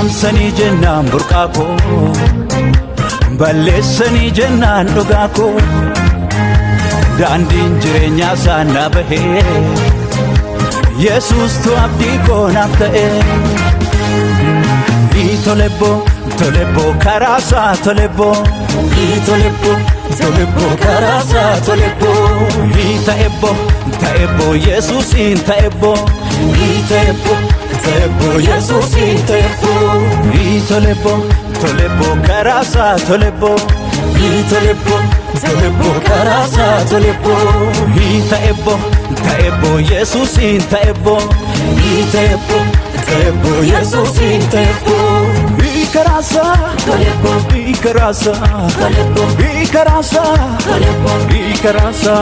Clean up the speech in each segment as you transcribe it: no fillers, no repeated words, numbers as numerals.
ukkaamsanii jennaan burqaa koo balleessanii jennaan dhugaa koo daandiin jireenyaa isaa na bahee Yesuustu abdii koo naaf ta'ee Tolebbo karaasaa tolebbo karaasaa tolebbo ta'ebbo Yesuusiin ta'ebbo Yesuusiin ta'ebbo tolebbo karaasaa tolebbo karaasaa tolebbo ta'ebbo Yesuusiin ta'ebbo Yesuusiin ta'ebbo Ikarasa, Ikarasa, Ikarasa, Ikarasa, Ikarasa,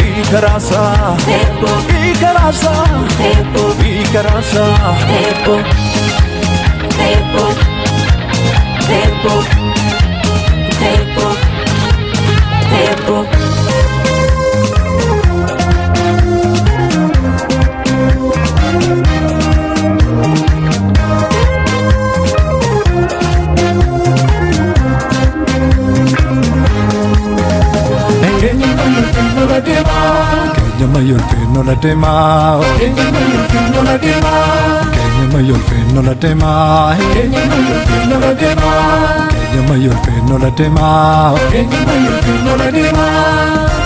Ikarasa, Ikarasa, Ikarasa, Mayor fino la tema, mayor fino la tema, mayor fino la tema, mayor fino la tema, mayor fino la tema, mayor fino la tema.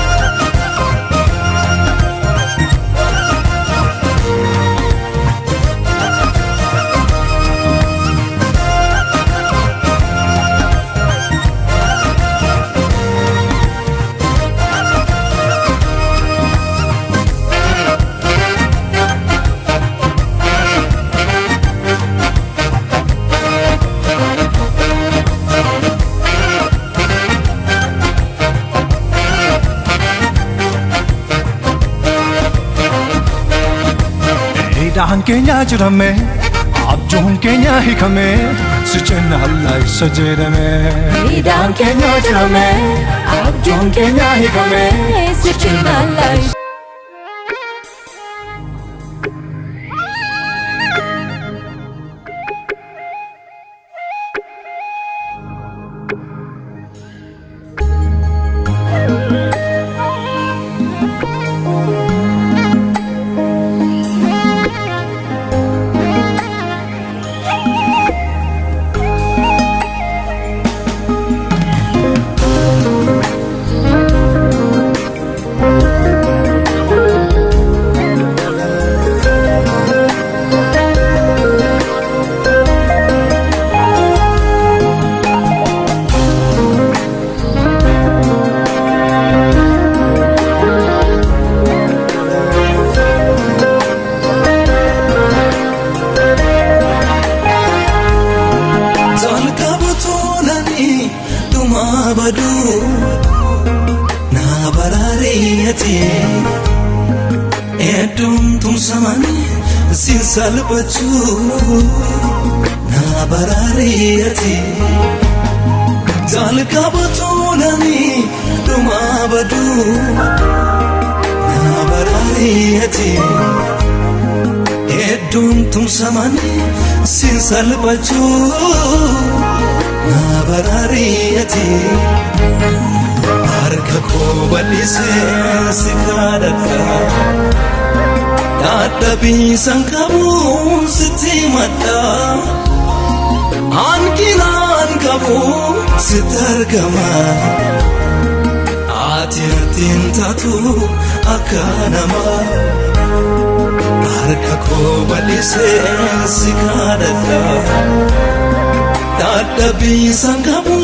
Daan keenya jirame abjuun keenya hiikame sichena Allah isa jedhame Daan keenya jirame abjuun keenya hiikame sichena Allah na barariyati edum tum samani sin salbachu na barariyati zalka batunani duma badu na barariyati edum tum samani sin salbachu na barariyati harka ko balise sikadaka dadhabi sankabu sitimata ankinan kabu sitargama atiatin tatu akanama harka ko balise sikadaka dadhabi sankabu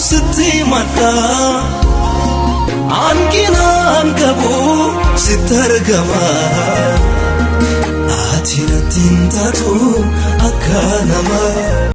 sitimata ankinan kabu sitargama atinatin tatu akanama